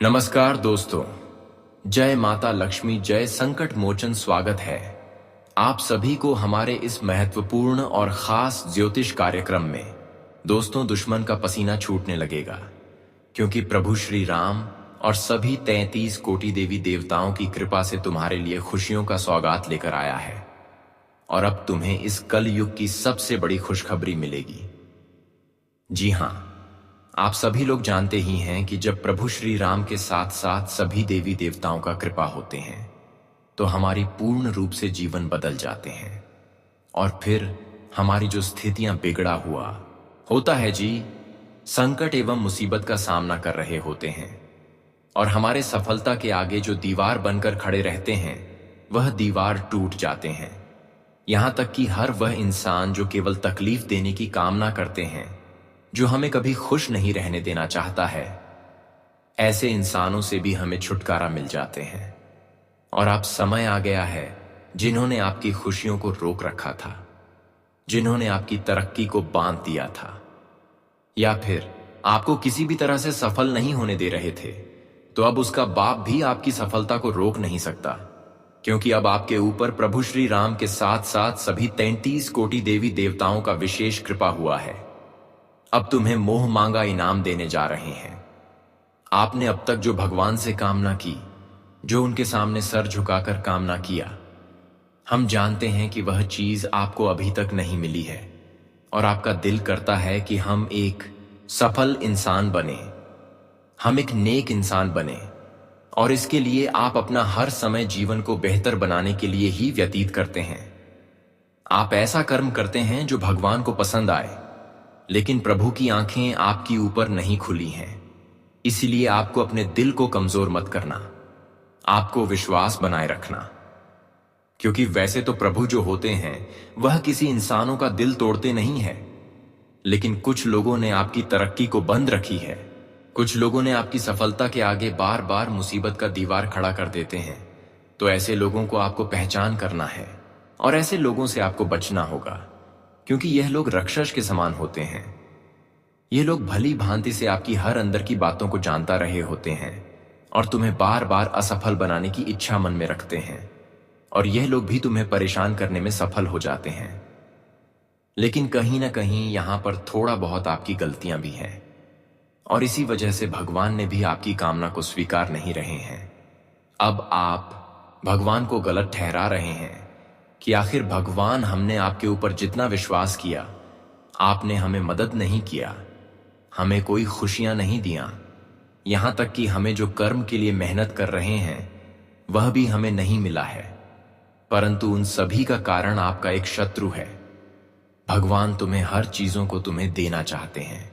नमस्कार दोस्तों, जय माता लक्ष्मी, जय संकट मोचन। स्वागत है आप सभी को हमारे इस महत्वपूर्ण और खास ज्योतिष कार्यक्रम में। दोस्तों, दुश्मन का पसीना छूटने लगेगा क्योंकि प्रभु श्री राम और सभी 33 कोटि देवी देवताओं की कृपा से तुम्हारे लिए खुशियों का सौगात लेकर आया है। और अब तुम्हें इस कल युग की सबसे बड़ी खुशखबरी मिलेगी। जी हाँ, आप सभी लोग जानते ही हैं कि जब प्रभु श्री राम के साथ साथ सभी देवी देवताओं का कृपा होते हैं तो हमारी पूर्ण रूप से जीवन बदल जाते हैं। और फिर हमारी जो स्थितियां बिगड़ा हुआ होता है जी, संकट एवं मुसीबत का सामना कर रहे होते हैं और हमारे सफलता के आगे जो दीवार बनकर खड़े रहते हैं वह दीवार टूट जाते हैं। यहां तक कि हर वह इंसान जो केवल तकलीफ देने की कामना करते हैं, जो हमें कभी खुश नहीं रहने देना चाहता है, ऐसे इंसानों से भी हमें छुटकारा मिल जाते हैं। और अब समय आ गया है जिन्होंने आपकी खुशियों को रोक रखा था, जिन्होंने आपकी तरक्की को बांध दिया था या फिर आपको किसी भी तरह से सफल नहीं होने दे रहे थे, तो अब उसका बाप भी आपकी सफलता को रोक नहीं सकता, क्योंकि अब आपके ऊपर प्रभु श्री राम के साथ साथ सभी 33 कोटि देवी देवताओं का विशेष कृपा हुआ है। अब तुम्हें मोह मांगा इनाम देने जा रहे हैं। आपने अब तक जो भगवान से कामना की, जो उनके सामने सर झुकाकर कामना किया, हम जानते हैं कि वह चीज आपको अभी तक नहीं मिली है और आपका दिल करता है कि हम एक सफल इंसान बने, हम एक नेक इंसान बने। और इसके लिए आप अपना हर समय जीवन को बेहतर बनाने के लिए ही व्यतीत करते हैं। आप ऐसा कर्म करते हैं जो भगवान को पसंद आए, लेकिन प्रभु की आंखें आपकी ऊपर नहीं खुली हैं। इसलिए आपको अपने दिल को कमजोर मत करना, आपको विश्वास बनाए रखना, क्योंकि वैसे तो प्रभु जो होते हैं वह किसी इंसानों का दिल तोड़ते नहीं है, लेकिन कुछ लोगों ने आपकी तरक्की को बंद रखी है। कुछ लोगों ने आपकी सफलता के आगे बार बार मुसीबत का दीवार खड़ा कर देते हैं। तो ऐसे लोगों को आपको पहचान करना है और ऐसे लोगों से आपको बचना होगा, क्योंकि यह लोग राक्षस के समान होते हैं। ये लोग भली भांति से आपकी हर अंदर की बातों को जानता रहे होते हैं और तुम्हें बार बार असफल बनाने की इच्छा मन में रखते हैं, और यह लोग भी तुम्हें परेशान करने में सफल हो जाते हैं। लेकिन कहीं ना कहीं यहां पर थोड़ा बहुत आपकी गलतियां भी हैं, और इसी वजह से भगवान ने भी आपकी कामना को स्वीकार नहीं रहे हैं। अब आप भगवान को गलत ठहरा रहे हैं कि आखिर भगवान, हमने आपके ऊपर जितना विश्वास किया, आपने हमें मदद नहीं किया, हमें कोई खुशियां नहीं दिया, यहां तक कि हमें जो कर्म के लिए मेहनत कर रहे हैं वह भी हमें नहीं मिला है। परंतु उन सभी का कारण आपका एक शत्रु है। भगवान तुम्हें हर चीजों को तुम्हें देना चाहते हैं,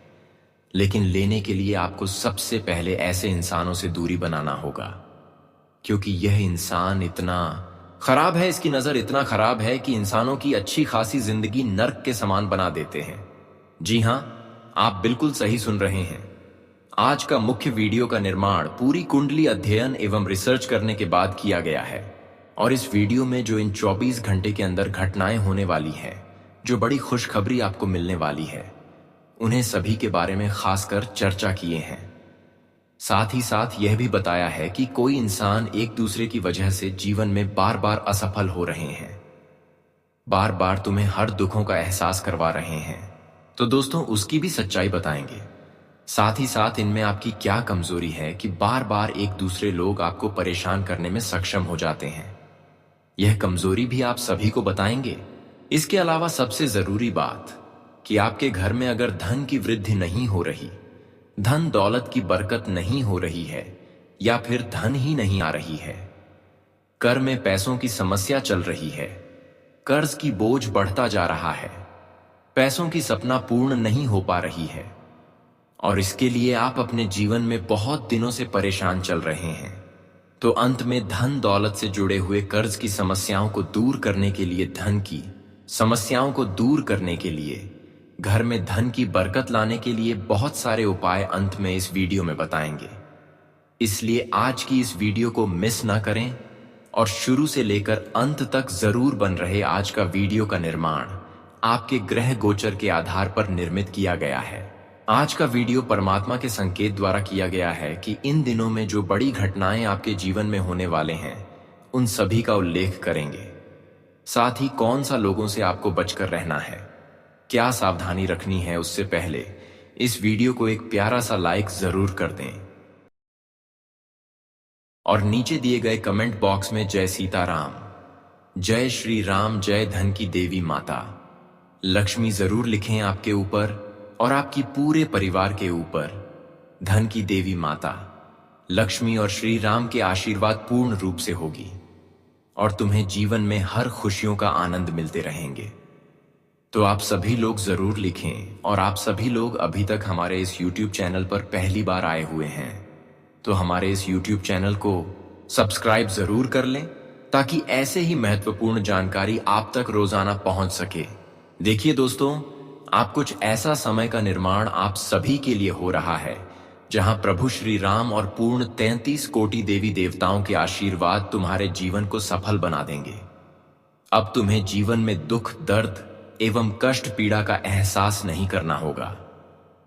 लेकिन लेने के लिए आपको सबसे पहले ऐसे इंसानों से दूरी बनाना होगा, क्योंकि यह इंसान इतना खराब है, इसकी नजर इतना खराब है कि इंसानों की अच्छी खासी जिंदगी नर्क के समान बना देते हैं। जी हां, आप बिल्कुल सही सुन रहे हैं। आज का मुख्य वीडियो का निर्माण पूरी कुंडली अध्ययन एवं रिसर्च करने के बाद किया गया है, और इस वीडियो में जो इन 24 घंटे के अंदर घटनाएं होने वाली हैं, जो बड़ी खुशखबरी आपको मिलने वाली है, उन्हें सभी के बारे में खासकर चर्चा किए हैं। साथ ही साथ यह भी बताया है कि कोई इंसान एक दूसरे की वजह से जीवन में बार बार असफल हो रहे हैं, बार बार तुम्हें हर दुखों का एहसास करवा रहे हैं। तो दोस्तों, उसकी भी सच्चाई बताएंगे। साथ ही साथ इनमें आपकी क्या कमजोरी है कि बार बार एक दूसरे लोग आपको परेशान करने में सक्षम हो जाते हैं, यह कमजोरी भी आप सभी को बताएंगे। इसके अलावा सबसे जरूरी बात कि आपके घर में अगर धन की वृद्धि नहीं हो रही, धन दौलत की बरकत नहीं हो रही है, या फिर धन ही नहीं आ रही है, कर में पैसों की समस्या चल रही है, कर्ज की बोझ बढ़ता जा रहा है, पैसों की सपना पूर्ण नहीं हो पा रही है, और इसके लिए आप अपने जीवन में बहुत दिनों से परेशान चल रहे हैं, तो अंत में धन दौलत से जुड़े हुए कर्ज की समस्याओं को दूर करने के लिए, धन की समस्याओं को दूर करने के लिए, घर में धन की बरकत लाने के लिए बहुत सारे उपाय अंत में इस वीडियो में बताएंगे। इसलिए आज की इस वीडियो को मिस ना करें और शुरू से लेकर अंत तक जरूर बन रहे। आज का वीडियो का निर्माण आपके ग्रह गोचर के आधार पर निर्मित किया गया है, आज का वीडियो परमात्मा के संकेत द्वारा किया गया है कि इन दिनों में जो बड़ी घटनाएं आपके जीवन में होने वाले हैं उन सभी का उल्लेख करेंगे। साथ ही कौन सा लोगों से आपको बचकर रहना है, क्या सावधानी रखनी है, उससे पहले इस वीडियो को एक प्यारा सा लाइक जरूर कर दें और नीचे दिए गए कमेंट बॉक्स में जय सीताराम, जय श्री राम, जय धन की देवी माता लक्ष्मी जरूर लिखें आपके ऊपर और आपकी पूरे परिवार के ऊपर। धन की देवी माता लक्ष्मी और श्री राम के आशीर्वाद पूर्ण रूप से होगी और तुम्हें जीवन में हर खुशियों का आनंद मिलते रहेंगे। तो आप सभी लोग जरूर लिखें। और आप सभी लोग अभी तक हमारे इस YouTube चैनल पर पहली बार आए हुए हैं तो हमारे इस YouTube चैनल को सब्सक्राइब जरूर कर लें ताकि ऐसे ही महत्वपूर्ण जानकारी आप तक रोजाना पहुंच सके। देखिए दोस्तों, आप कुछ ऐसा समय का निर्माण आप सभी के लिए हो रहा है जहां प्रभु श्री राम और पूर्ण 33 कोटि देवी देवताओं के आशीर्वाद तुम्हारे जीवन को सफल बना देंगे। अब तुम्हें जीवन में दुख, दर्द एवं कष्ट, पीड़ा का एहसास नहीं करना होगा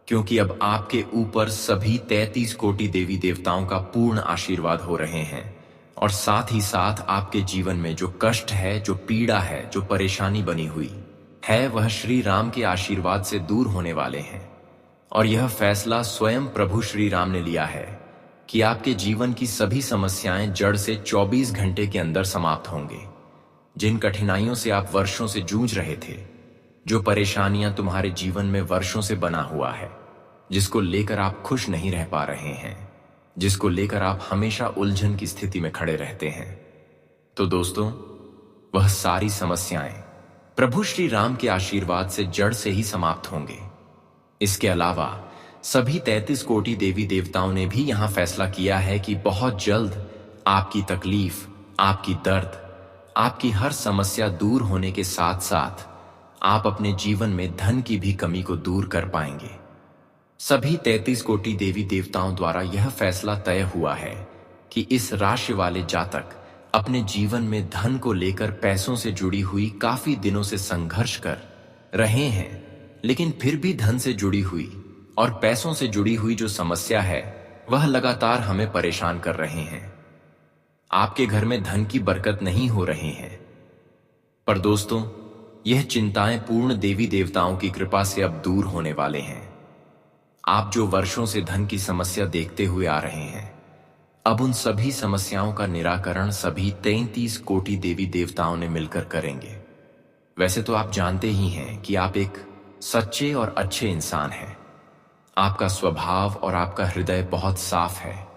क्योंकि अब आपके ऊपर सभी 33 कोटि देवी देवताओं का पूर्ण आशीर्वाद हो रहे हैं और साथ ही साथ आपके जीवन में जो कष्ट है, जो पीड़ा है, जो परेशानी बनी हुई है, वह श्री राम के आशीर्वाद से दूर होने वाले हैं। और यह फैसला स्वयं प्रभु श्री राम ने लिया है कि आपके जीवन की सभी समस्याएं जड़ से 24 घंटे के अंदर समाप्त होंगे। जिन कठिनाइयों से आप वर्षों से जूझ रहे थे, जो परेशानियां तुम्हारे जीवन में वर्षों से बना हुआ है, जिसको लेकर आप खुश नहीं रह पा रहे हैं, जिसको लेकर आप हमेशा उलझन की स्थिति में खड़े रहते हैं, तो दोस्तों वह सारी समस्याएं प्रभु श्री राम के आशीर्वाद से जड़ से ही समाप्त होंगे। इसके अलावा सभी 33 कोटि देवी देवताओं ने भी यहां फैसला किया है कि बहुत जल्द आपकी तकलीफ, आपकी दर्द, आपकी हर समस्या दूर होने के साथ साथ आप अपने जीवन में धन की भी कमी को दूर कर पाएंगे। सभी 33 कोटि देवी देवताओं द्वारा यह फैसला तय हुआ है कि इस राशि वाले जातक अपने जीवन में धन को लेकर पैसों से जुड़ी हुई काफी दिनों से संघर्ष कर रहे हैं, लेकिन फिर भी धन से जुड़ी हुई और पैसों से जुड़ी हुई जो समस्या है वह लगातार हमें परेशान कर रहे हैं। आपके घर में धन की बरकत नहीं हो रही है। पर दोस्तों, यह चिंताएं पूर्ण देवी देवताओं की कृपा से अब दूर होने वाले हैं। आप जो वर्षों से धन की समस्या देखते हुए आ रहे हैं, अब उन सभी समस्याओं का निराकरण सभी 33 कोटि देवी देवताओं ने मिलकर करेंगे। वैसे तो आप जानते ही हैं कि आप एक सच्चे और अच्छे इंसान हैं। आपका स्वभाव और आपका हृदय बहुत साफ है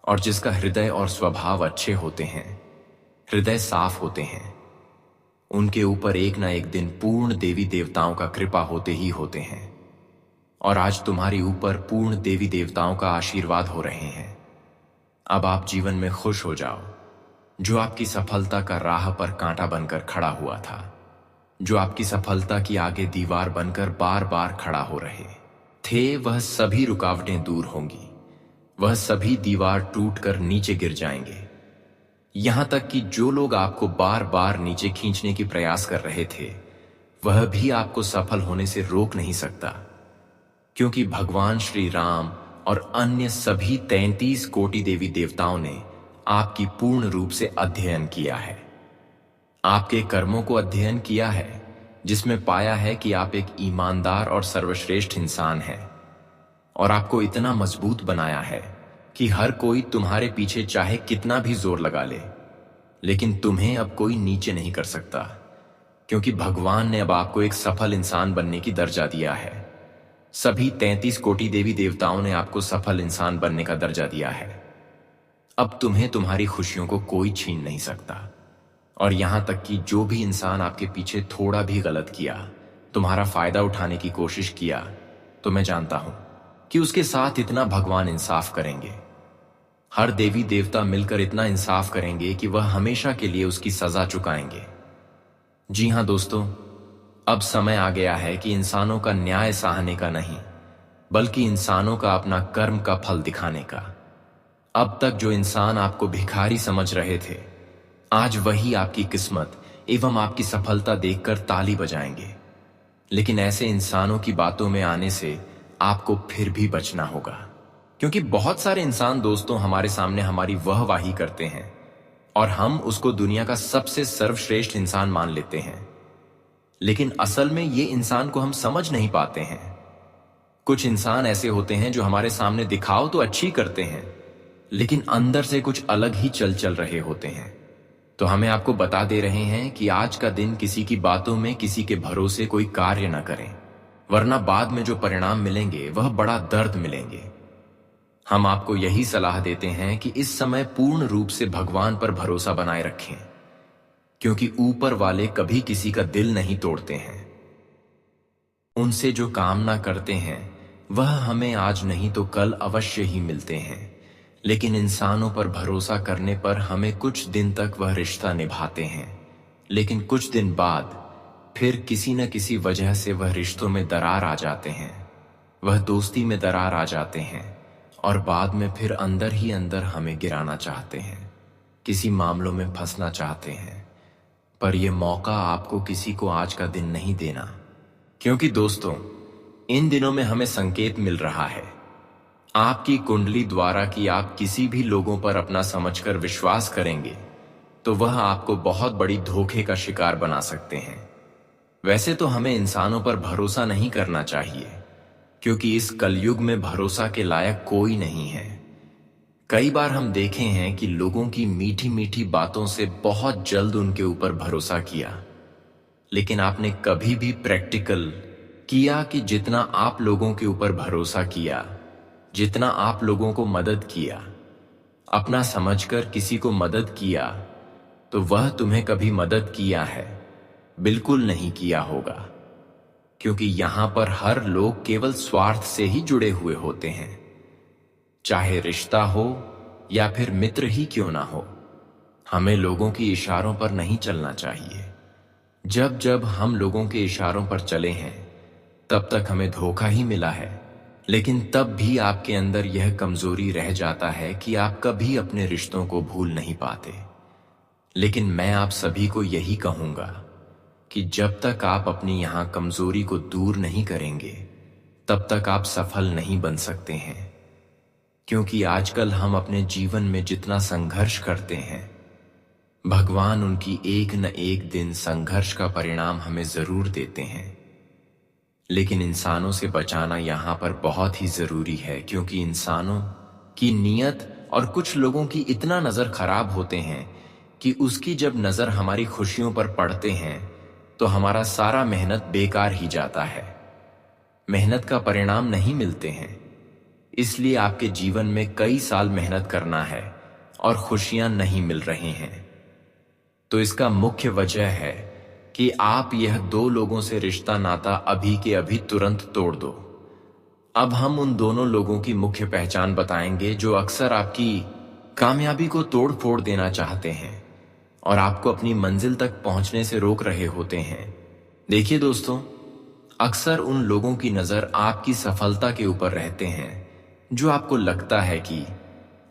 और जिसका हृदय और स्वभाव अच्छे होते हैं, हृदय साफ होते हैं, उनके ऊपर एक ना एक दिन पूर्ण देवी देवताओं का कृपा होते ही होते हैं। और आज तुम्हारी ऊपर पूर्ण देवी देवताओं का आशीर्वाद हो रहे हैं। अब आप जीवन में खुश हो जाओ। जो आपकी सफलता का राह पर कांटा बनकर खड़ा हुआ था, जो आपकी सफलता की आगे दीवार बनकर बार बार खड़ा हो रहे थे, वह सभी रुकावटें दूर होंगी। वह सभी दीवार टूटकर नीचे गिर जाएंगे। यहां तक कि जो लोग आपको बार बार नीचे खींचने की प्रयास कर रहे थे, वह भी आपको सफल होने से रोक नहीं सकता, क्योंकि भगवान श्री राम और अन्य सभी 33 कोटि देवी देवताओं ने आपकी पूर्ण रूप से अध्ययन किया है। आपके कर्मों को अध्ययन किया है, जिसमें पाया है कि आप एक ईमानदार और सर्वश्रेष्ठ इंसान हैं और आपको इतना मजबूत बनाया है कि हर कोई तुम्हारे पीछे चाहे कितना भी जोर लगा ले, लेकिन तुम्हें अब कोई नीचे नहीं कर सकता, क्योंकि भगवान ने अब आपको एक सफल इंसान बनने की दर्जा दिया है। सभी 33 कोटि देवी देवताओं ने आपको सफल इंसान बनने का दर्जा दिया है। अब तुम्हें तुम्हारी खुशियों को कोई छीन नहीं सकता। और यहां तक कि जो भी इंसान आपके पीछे थोड़ा भी गलत किया, तुम्हारा फायदा उठाने की कोशिश किया, तो मैं जानता हूं कि उसके साथ इतना भगवान इंसाफ करेंगे। हर देवी देवता मिलकर इतना इंसाफ करेंगे कि वह हमेशा के लिए उसकी सजा चुकाएंगे। जी हां दोस्तों, अब समय आ गया है कि इंसानों का न्याय सहने का नहीं, बल्कि इंसानों का अपना कर्म का फल दिखाने का। अब तक जो इंसान आपको भिखारी समझ रहे थे, आज वही आपकी किस्मत एवं आपकी सफलता देखकर ताली बजाएंगे। लेकिन ऐसे इंसानों की बातों में आने से आपको फिर भी बचना होगा। क्योंकि बहुत सारे इंसान दोस्तों हमारे सामने हमारी वाहवाही करते हैं और हम उसको दुनिया का सबसे सर्वश्रेष्ठ इंसान मान लेते हैं, लेकिन असल में ये इंसान को हम समझ नहीं पाते हैं। कुछ इंसान ऐसे होते हैं जो हमारे सामने दिखाओ तो अच्छी करते हैं, लेकिन अंदर से कुछ अलग ही चल रहे होते हैं। तो हमें आपको बता दे रहे हैं कि आज का दिन किसी की बातों में, किसी के भरोसे कोई कार्य न करें, वरना बाद में जो परिणाम मिलेंगे वह बड़ा दर्द मिलेंगे। हम आपको यही सलाह देते हैं कि इस समय पूर्ण रूप से भगवान पर भरोसा बनाए रखें, क्योंकि ऊपर वाले कभी किसी का दिल नहीं तोड़ते हैं। उनसे जो कामना करते हैं वह हमें आज नहीं तो कल अवश्य ही मिलते हैं, लेकिन इंसानों पर भरोसा करने पर हमें कुछ दिन तक वह रिश्ता निभाते हैं, लेकिन कुछ दिन बाद फिर किसी न किसी वजह से वह रिश्तों में दरार आ जाते हैं, वह दोस्ती में दरार आ जाते हैं और बाद में फिर अंदर ही अंदर हमें गिराना चाहते हैं, किसी मामलों में फंसना चाहते हैं। पर यह मौका आपको किसी को आज का दिन नहीं देना, क्योंकि दोस्तों इन दिनों में हमें संकेत मिल रहा है आपकी कुंडली द्वारा कि आप किसी भी लोगों पर अपना समझकर विश्वास करेंगे तो वह आपको बहुत बड़ी धोखे का शिकार बना सकते हैं। वैसे तो हमें इंसानों पर भरोसा नहीं करना चाहिए, क्योंकि इस कलयुग में भरोसा के लायक कोई नहीं है। कई बार हम देखे हैं कि लोगों की मीठी मीठी बातों से बहुत जल्द उनके ऊपर भरोसा किया, लेकिन आपने कभी भी प्रैक्टिकल किया कि जितना आप लोगों के ऊपर भरोसा किया, जितना आप लोगों को मदद किया, अपना समझकर किसी को मदद किया, तो वह तुम्हें कभी मदद किया है? बिल्कुल नहीं किया होगा, क्योंकि यहां पर हर लोग केवल स्वार्थ से ही जुड़े हुए होते हैं। चाहे रिश्ता हो या फिर मित्र ही क्यों ना हो, हमें लोगों की इशारों पर नहीं चलना चाहिए। जब जब हम लोगों के इशारों पर चले हैं तब तक हमें धोखा ही मिला है, लेकिन तब भी आपके अंदर यह कमजोरी रह जाता है कि आप कभी अपने रिश्तों को भूल नहीं पाते। लेकिन मैं आप सभी को यही कहूंगा कि जब तक आप अपनी यहां कमजोरी को दूर नहीं करेंगे तब तक आप सफल नहीं बन सकते हैं। क्योंकि आजकल हम अपने जीवन में जितना संघर्ष करते हैं, भगवान उनकी एक न एक दिन संघर्ष का परिणाम हमें जरूर देते हैं। लेकिन इंसानों से बचाना यहां पर बहुत ही जरूरी है, क्योंकि इंसानों की नीयत और कुछ लोगों की इतना नजर खराब होते हैं कि उसकी जब नजर हमारी खुशियों पर पड़ते हैं तो हमारा सारा मेहनत बेकार ही जाता है, मेहनत का परिणाम नहीं मिलते हैं। इसलिए आपके जीवन में कई साल मेहनत करना है और खुशियां नहीं मिल रही हैं। तो इसका मुख्य वजह है कि आप यह दो लोगों से रिश्ता नाता अभी के अभी तुरंत तोड़ दो। अब हम उन दोनों लोगों की मुख्य पहचान बताएंगे जो अक्सर आपकी कामयाबी को तोड़ फोड़ देना चाहते हैं और आपको अपनी मंजिल तक पहुंचने से रोक रहे होते हैं। देखिए दोस्तों, अक्सर उन लोगों की नजर आपकी सफलता के ऊपर रहते हैं जो आपको लगता है कि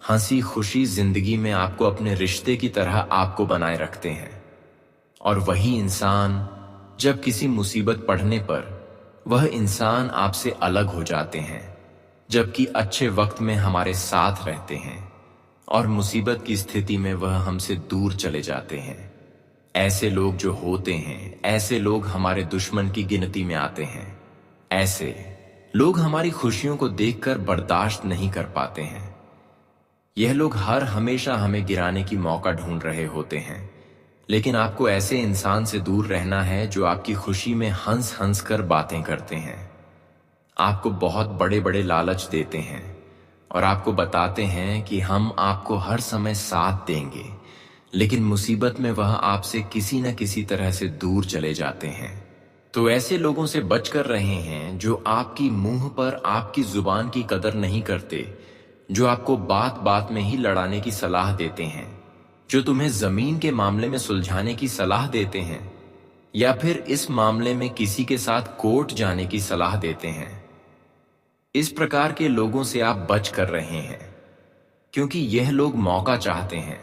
हंसी खुशी जिंदगी में आपको अपने रिश्ते की तरह आपको बनाए रखते हैं, और वही इंसान जब किसी मुसीबत पड़ने पर वह इंसान आपसे अलग हो जाते हैं, जबकि अच्छे वक्त में हमारे साथ रहते हैं और मुसीबत की स्थिति में वह हमसे दूर चले जाते हैं। ऐसे लोग जो होते हैं, ऐसे लोग हमारे दुश्मन की गिनती में आते हैं। ऐसे लोग हमारी खुशियों को देखकर बर्दाश्त नहीं कर पाते हैं। यह लोग हर हमेशा हमें गिराने की मौका ढूंढ रहे होते हैं, लेकिन आपको ऐसे इंसान से दूर रहना है जो आपकी खुशी में हंस हंस कर बातें करते हैं, आपको बहुत बड़े बड़े लालच देते हैं और आपको बताते हैं कि हम आपको हर समय साथ देंगे, लेकिन मुसीबत में वह आपसे किसी न किसी तरह से दूर चले जाते हैं। तो ऐसे लोगों से बच कर रहे हैं जो आपकी मुंह पर आपकी जुबान की कदर नहीं करते, जो आपको बात बात में ही लड़ाने की सलाह देते हैं, जो तुम्हें जमीन के मामले में सुलझाने की सलाह देते हैं या फिर इस मामले में किसी के साथ कोर्ट जाने की सलाह देते हैं। इस प्रकार के लोगों से आप बच कर रहे हैं, क्योंकि यह लोग मौका चाहते हैं।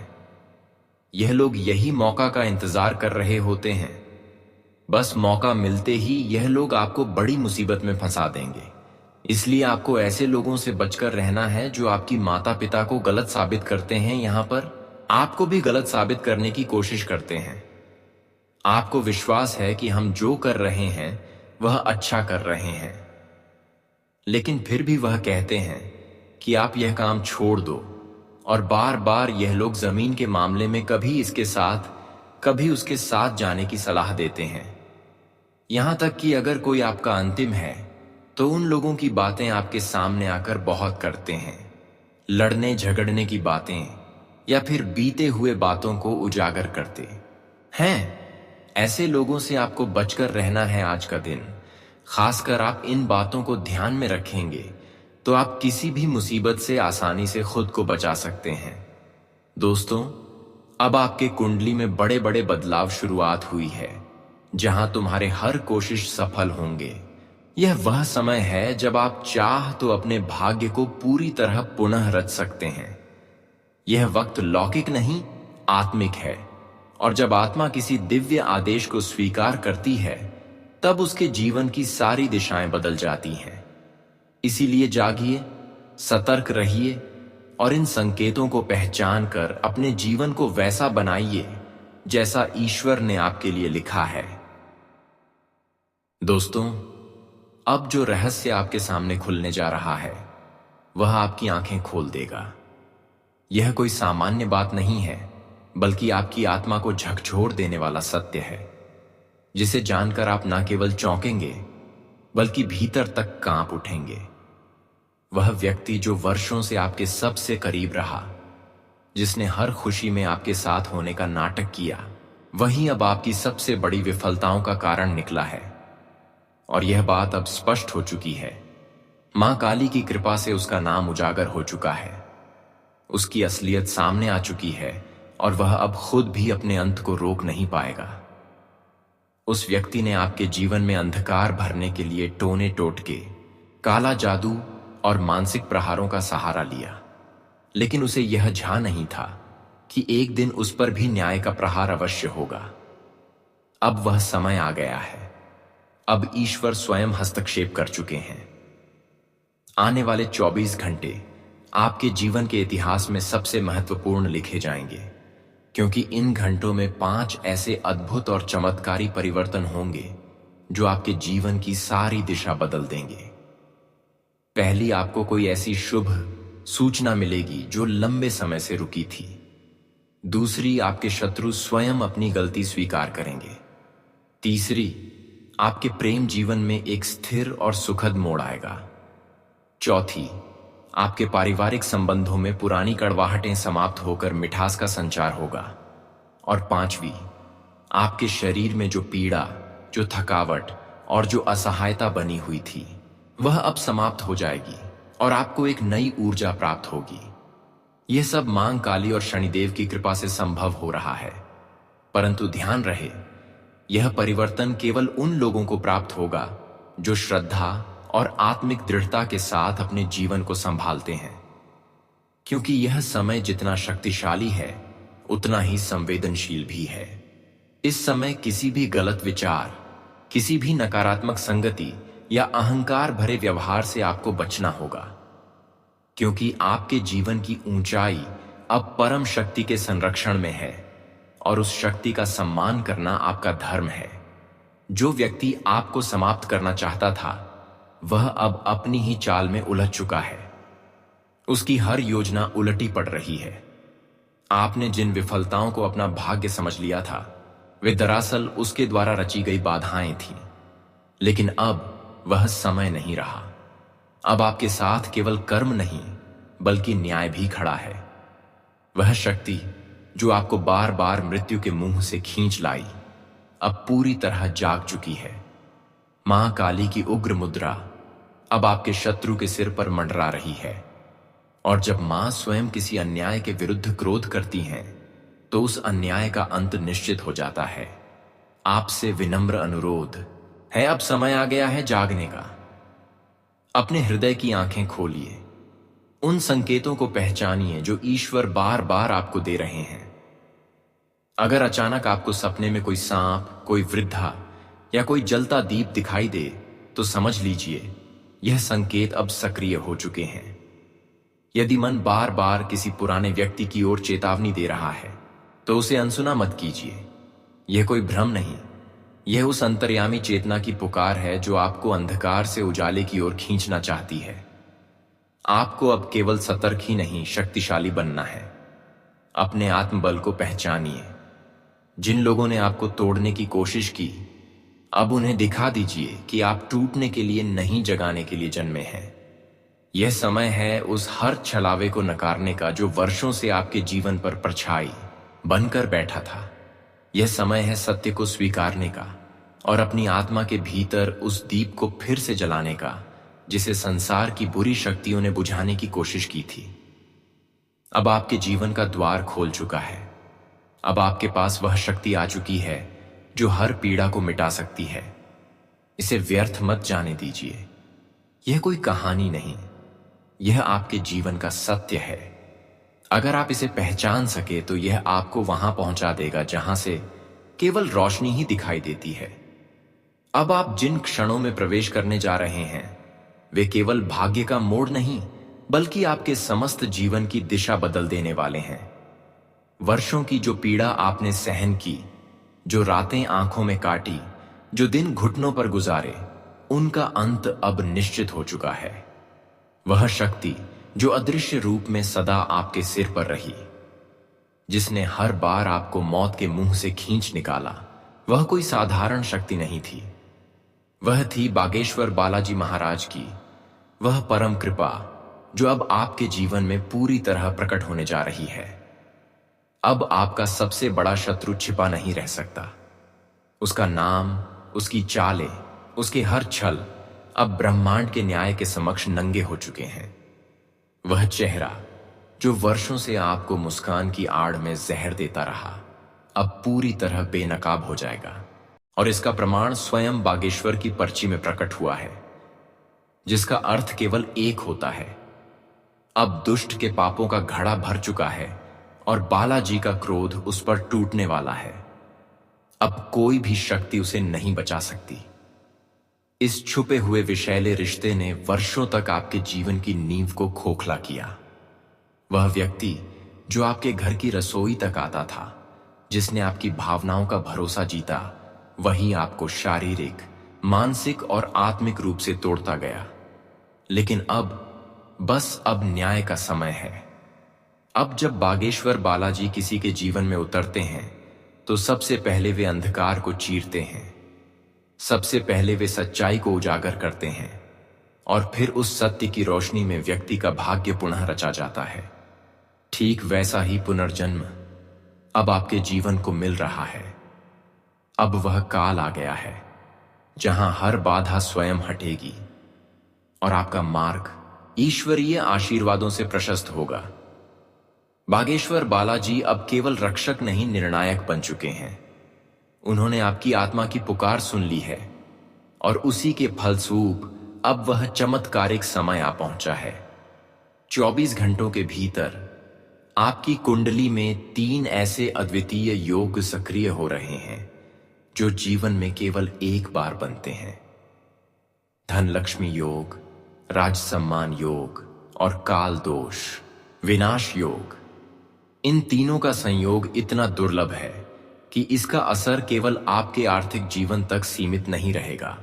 यह लोग यही मौका का इंतजार कर रहे होते हैं। बस मौका मिलते ही यह लोग आपको बड़ी मुसीबत में फंसा देंगे, इसलिए आपको ऐसे लोगों से बचकर रहना है जो आपकी माता पिता को गलत साबित करते हैं, यहां पर आपको भी गलत साबित करने की कोशिश करते हैं। आपको विश्वास है कि हम जो कर रहे हैं वह अच्छा कर रहे हैं, लेकिन फिर भी वह कहते हैं कि आप यह काम छोड़ दो, और बार बार यह लोग जमीन के मामले में कभी इसके साथ कभी उसके साथ जाने की सलाह देते हैं। यहां तक कि अगर कोई आपका अंतिम है तो उन लोगों की बातें आपके सामने आकर बहुत करते हैं, लड़ने झगड़ने की बातें या फिर बीते हुए बातों को उजागर करते हैं। ऐसे लोगों से आपको बचकर रहना है आज का दिन। खासकर आप इन बातों को ध्यान में रखेंगे तो आप किसी भी मुसीबत से आसानी से खुद को बचा सकते हैं। दोस्तों, अब आपके कुंडली में बड़े बड़े बदलाव शुरुआत हुई है, जहां तुम्हारे हर कोशिश सफल होंगे। यह वह समय है जब आप चाह तो अपने भाग्य को पूरी तरह पुनः रच सकते हैं। यह वक्त लौकिक नहीं, आत्मिक है, और जब आत्मा किसी दिव्य आदेश को स्वीकार करती है तब उसके जीवन की सारी दिशाएं बदल जाती हैं। इसीलिए जागिए, सतर्क रहिए और इन संकेतों को पहचान कर अपने जीवन को वैसा बनाइए जैसा ईश्वर ने आपके लिए लिखा है। दोस्तों, अब जो रहस्य आपके सामने खुलने जा रहा है वह आपकी आंखें खोल देगा। यह कोई सामान्य बात नहीं है, बल्कि आपकी आत्मा को झकझोर देने वाला सत्य है, जिसे जानकर आप न केवल चौंकेंगे बल्कि भीतर तक कांप उठेंगे। वह व्यक्ति जो वर्षों से आपके सबसे करीब रहा, जिसने हर खुशी में आपके साथ होने का नाटक किया, वही अब आपकी सबसे बड़ी विफलताओं का कारण निकला है। और यह बात अब स्पष्ट हो चुकी है। मां काली की कृपा से उसका नाम उजागर हो चुका है, उसकी असलियत सामने आ चुकी है और वह अब खुद भी अपने अंत को रोक नहीं पाएगा। उस व्यक्ति ने आपके जीवन में अंधकार भरने के लिए टोने टोटके, काला जादू और मानसिक प्रहारों का सहारा लिया, लेकिन उसे यह झा नहीं था कि एक दिन उस पर भी न्याय का प्रहार अवश्य होगा। अब वह समय आ गया है। अब ईश्वर स्वयं हस्तक्षेप कर चुके हैं। आने वाले 24 घंटे आपके जीवन के इतिहास में सबसे महत्वपूर्ण लिखे जाएंगे, क्योंकि इन घंटों में 5 ऐसे अद्भुत और चमत्कारी परिवर्तन होंगे जो आपके जीवन की सारी दिशा बदल देंगे। पहली, आपको कोई ऐसी शुभ सूचना मिलेगी जो लंबे समय से रुकी थी। दूसरी, आपके शत्रु स्वयं अपनी गलती स्वीकार करेंगे। तीसरी, आपके प्रेम जीवन में एक स्थिर और सुखद मोड़ आएगा। चौथी, आपके पारिवारिक संबंधों में पुरानी कड़वाहटें समाप्त होकर मिठास का संचार होगा। और पांचवी, आपके शरीर में जो पीड़ा, जो थकावट और जो असहायता बनी हुई थी वह अब समाप्त हो जाएगी और आपको एक नई ऊर्जा प्राप्त होगी। यह सब मां काली और शनिदेव की कृपा से संभव हो रहा है। परंतु ध्यान रहे, यह परिवर्तन केवल उन लोगों को प्राप्त होगा जो श्रद्धा और आत्मिक दृढ़ता के साथ अपने जीवन को संभालते हैं, क्योंकि यह समय जितना शक्तिशाली है उतना ही संवेदनशील भी है। इस समय किसी भी गलत विचार, किसी भी नकारात्मक संगति या अहंकार भरे व्यवहार से आपको बचना होगा, क्योंकि आपके जीवन की ऊंचाई अब परम शक्ति के संरक्षण में है और उस शक्ति का सम्मान करना आपका धर्म है। जो व्यक्ति आपको समाप्त करना चाहता था वह अब अपनी ही चाल में उलझ चुका है। उसकी हर योजना उलटी पड़ रही है। आपने जिन विफलताओं को अपना भाग्य समझ लिया था वे दरअसल उसके द्वारा रची गई बाधाएं थीं। लेकिन अब वह समय नहीं रहा। अब आपके साथ केवल कर्म नहीं बल्कि न्याय भी खड़ा है। वह शक्ति जो आपको बार बार मृत्यु के मुंह से खींच लाई अब पूरी तरह जाग चुकी है। मां काली की उग्र मुद्रा अब आपके शत्रु के सिर पर मंडरा रही है, और जब मां स्वयं किसी अन्याय के विरुद्ध क्रोध करती हैं तो उस अन्याय का अंत निश्चित हो जाता है। आपसे विनम्र अनुरोध है, अब समय आ गया है जागने का। अपने हृदय की आंखें खोलिए, उन संकेतों को पहचानिए जो ईश्वर बार बार आपको दे रहे हैं। अगर अचानक आपको सपने में कोई सांप, कोई वृद्धा या कोई जलता दीप दिखाई दे तो समझ लीजिए यह संकेत अब सक्रिय हो चुके हैं। यदि मन बार बार किसी पुराने व्यक्ति की ओर चेतावनी दे रहा है तो उसे अनसुना मत कीजिए। यह कोई भ्रम नहीं, यह उस अंतर्यामी चेतना की पुकार है जो आपको अंधकार से उजाले की ओर खींचना चाहती है। आपको अब केवल सतर्क ही नहीं, शक्तिशाली बनना है। अपने आत्मबल को पहचानिए। जिन लोगों ने आपको तोड़ने की कोशिश की, अब उन्हें दिखा दीजिए कि आप टूटने के लिए नहीं, जगाने के लिए जन्मे हैं। यह समय है उस हर छलावे को नकारने का जो वर्षों से आपके जीवन पर परछाई बनकर बैठा था। यह समय है सत्य को स्वीकारने का और अपनी आत्मा के भीतर उस दीप को फिर से जलाने का जिसे संसार की बुरी शक्तियों ने बुझाने की कोशिश की थी। अब आपके जीवन का द्वार खोल चुका है। अब आपके पास वह शक्ति आ चुकी है जो हर पीड़ा को मिटा सकती है। इसे व्यर्थ मत जाने दीजिए। यह कोई कहानी नहीं, यह आपके जीवन का सत्य है। अगर आप इसे पहचान सके तो यह आपको वहां पहुंचा देगा जहां से केवल रोशनी ही दिखाई देती है। अब आप जिन क्षणों में प्रवेश करने जा रहे हैं वे केवल भाग्य का मोड़ नहीं, बल्कि आपके समस्त जीवन की दिशा बदल देने वाले हैं। वर्षों की जो पीड़ा आपने सहन की, जो रातें आंखों में काटी, जो दिन घुटनों पर गुजारे, उनका अंत अब निश्चित हो चुका है। वह शक्ति जो अदृश्य रूप में सदा आपके सिर पर रही, जिसने हर बार आपको मौत के मुंह से खींच निकाला, वह कोई साधारण शक्ति नहीं थी। वह थी बागेश्वर बालाजी महाराज की वह परम कृपा जो अब आपके जीवन में पूरी तरह प्रकट होने जा रही है। अब आपका सबसे बड़ा शत्रु छिपा नहीं रह सकता। उसका नाम, उसकी चालें, उसके हर छल अब ब्रह्मांड के न्याय के समक्ष नंगे हो चुके हैं। वह चेहरा जो वर्षों से आपको मुस्कान की आड़ में जहर देता रहा, अब पूरी तरह बेनकाब हो जाएगा। और इसका प्रमाण स्वयं बागेश्वर की पर्ची में प्रकट हुआ है, जिसका अर्थ केवल एक होता है। अब दुष्ट के पापों का घड़ा भर चुका है और बालाजी का क्रोध उस पर टूटने वाला है। अब कोई भी शक्ति उसे नहीं बचा सकती। इस छुपे हुए विषैले रिश्ते ने वर्षों तक आपके जीवन की नींव को खोखला किया। वह व्यक्ति जो आपके घर की रसोई तक आता था, जिसने आपकी भावनाओं का भरोसा जीता, वही आपको शारीरिक, मानसिक और आत्मिक रूप से तोड़ता गया। लेकिन अब न्याय का समय है। अब जब बागेश्वर बालाजी किसी के जीवन में उतरते हैं तो सबसे पहले वे अंधकार को चीरते हैं। सबसे पहले वे सच्चाई को उजागर करते हैं और फिर उस सत्य की रोशनी में व्यक्ति का भाग्य पुनः रचा जाता है। ठीक वैसा ही पुनर्जन्म अब आपके जीवन को मिल रहा है। अब वह काल आ गया है जहां हर बाधा स्वयं हटेगी और आपका मार्ग ईश्वरीय आशीर्वादों से प्रशस्त होगा। बागेश्वर बालाजी अब केवल रक्षक नहीं, निर्णायक बन चुके हैं। उन्होंने आपकी आत्मा की पुकार सुन ली है और उसी के फलस्वरूप अब वह चमत्कारिक समय आ पहुंचा है। 24 घंटों के भीतर आपकी कुंडली में 3 ऐसे अद्वितीय योग सक्रिय हो रहे हैं जो जीवन में केवल एक बार बनते हैं। धन लक्ष्मी योग, राज सम्मान योग और काल दोष विनाश योग। इन तीनों का संयोग इतना दुर्लभ है कि इसका असर केवल आपके आर्थिक जीवन तक सीमित नहीं रहेगा।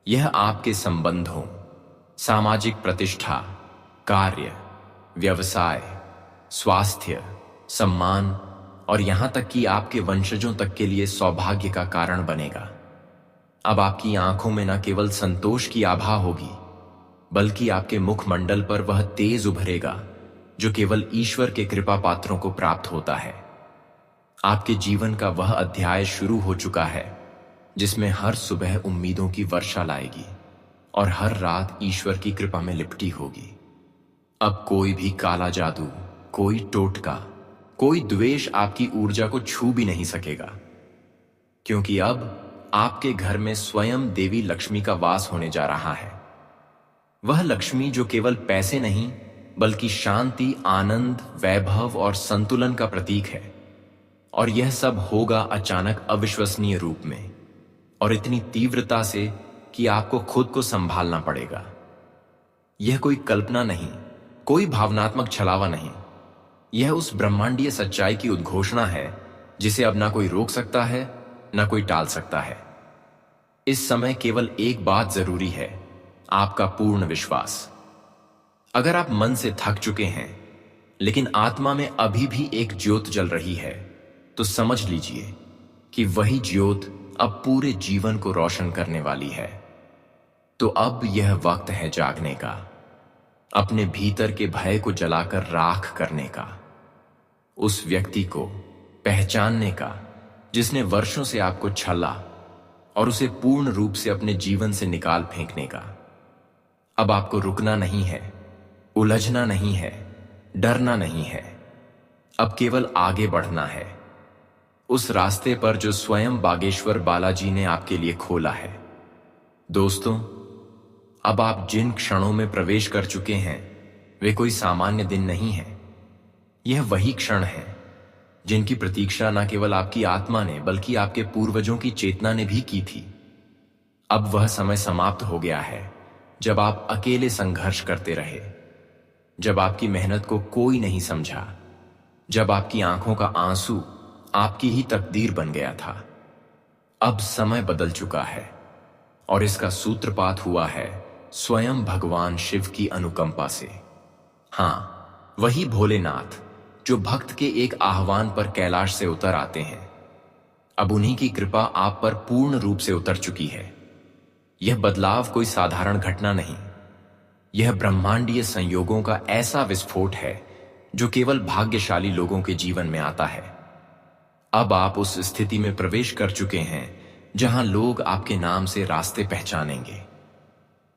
यह आपके संबंधों, सामाजिक प्रतिष्ठा, कार्य, व्यवसाय, स्वास्थ्य, सम्मान और यहां तक कि आपके वंशजों तक के लिए सौभाग्य का कारण बनेगा। अब आपकी आंखों में न केवल संतोष की आभा होगी, बल्कि आपके मुखमंडल पर वह तेज उभरेगा जो केवल ईश्वर के कृपा पात्रों को प्राप्त होता है। आपके जीवन का वह अध्याय शुरू हो चुका है जिसमें हर सुबह उम्मीदों की वर्षा लाएगी और हर रात ईश्वर की कृपा में लिपटी होगी। अब कोई भी काला जादू, कोई टोटका, कोई द्वेष आपकी ऊर्जा को छू भी नहीं सकेगा, क्योंकि अब आपके घर में स्वयं देवी लक्ष्मी का वास होने जा रहा है। वह लक्ष्मी जो केवल पैसे नहीं बल्कि शांति, आनंद, वैभव और संतुलन का प्रतीक है। और यह सब होगा अचानक, अविश्वसनीय रूप में और इतनी तीव्रता से कि आपको खुद को संभालना पड़ेगा। यह कोई कल्पना नहीं, कोई भावनात्मक छलावा नहीं। यह उस ब्रह्मांडीय सच्चाई की उद्घोषणा है जिसे अब ना कोई रोक सकता है, ना कोई टाल सकता है। इस समय केवल एक बात जरूरी है, आपका पूर्ण विश्वास। अगर आप मन से थक चुके हैं लेकिन आत्मा में अभी भी एक ज्योत जल रही है, तो समझ लीजिए कि वही ज्योत अब पूरे जीवन को रोशन करने वाली है। तो अब यह वक्त है जागने का, अपने भीतर के भय को जलाकर राख करने का, उस व्यक्ति को पहचानने का जिसने वर्षों से आपको छला, और उसे पूर्ण रूप से अपने जीवन से निकाल फेंकने का। अब आपको रुकना नहीं है, उलझना नहीं है, डरना नहीं है। अब केवल आगे बढ़ना है, उस रास्ते पर जो स्वयं बागेश्वर बालाजी ने आपके लिए खोला है। दोस्तों, अब आप जिन क्षणों में प्रवेश कर चुके हैं वे कोई सामान्य दिन नहीं है। यह वही क्षण है जिनकी प्रतीक्षा न केवल आपकी आत्मा ने बल्कि आपके पूर्वजों की चेतना ने भी की थी। अब वह समय समाप्त हो गया है जब आप अकेले संघर्ष करते रहे, जब आपकी मेहनत को कोई नहीं समझा, जब आपकी आंखों का आंसू आपकी ही तकदीर बन गया था। अब समय बदल चुका है और इसका सूत्रपात हुआ है स्वयं भगवान शिव की अनुकंपा से। हां, वही भोलेनाथ जो भक्त के एक आह्वान पर कैलाश से उतर आते हैं। अब उन्हीं की कृपा आप पर पूर्ण रूप से उतर चुकी है। यह बदलाव कोई साधारण घटना नहीं, यह ब्रह्मांडीय संयोगों का ऐसा विस्फोट है जो केवल भाग्यशाली लोगों के जीवन में आता है। अब आप उस स्थिति में प्रवेश कर चुके हैं जहां लोग आपके नाम से रास्ते पहचानेंगे,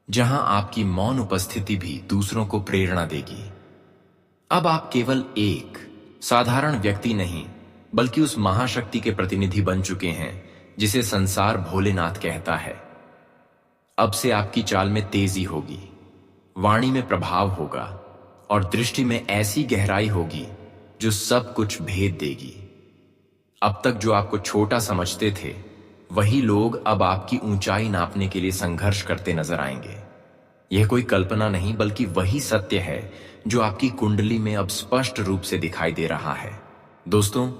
जहां आपकी मौन उपस्थिति भी दूसरों को प्रेरणा देगी। अब आप केवल एक साधारण व्यक्ति नहीं बल्कि उस महाशक्ति के प्रतिनिधि बन चुके हैं जिसे संसार भोलेनाथ कहता है। अब से आपकी चाल में तेजी होगी, वाणी में प्रभाव होगा और दृष्टि में ऐसी गहराई होगी जो सब कुछ भेद देगी। अब तक जो आपको छोटा समझते थे वही लोग अब आपकी ऊंचाई नापने के लिए संघर्ष करते नजर आएंगे। यह कोई कल्पना नहीं बल्कि वही सत्य है जो आपकी कुंडली में अब स्पष्ट रूप से दिखाई दे रहा है। दोस्तों,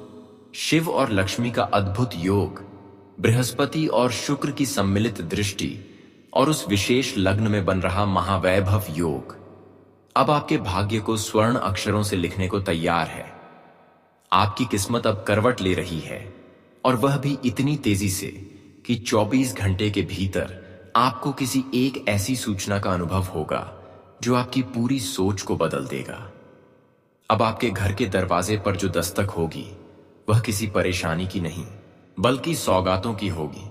शिव और लक्ष्मी का अद्भुत योग, बृहस्पति और शुक्र की सम्मिलित दृष्टि और उस विशेष लग्न में बन रहा महावैभव योग अब आपके भाग्य को स्वर्ण अक्षरों से लिखने को तैयार है। आपकी किस्मत अब करवट ले रही है और वह भी इतनी तेजी से कि 24 घंटे के भीतर आपको किसी एक ऐसी सूचना का अनुभव होगा जो आपकी पूरी सोच को बदल देगा। अब आपके घर के दरवाजे पर जो दस्तक होगी वह किसी परेशानी की नहीं बल्कि सौगातों की होगी।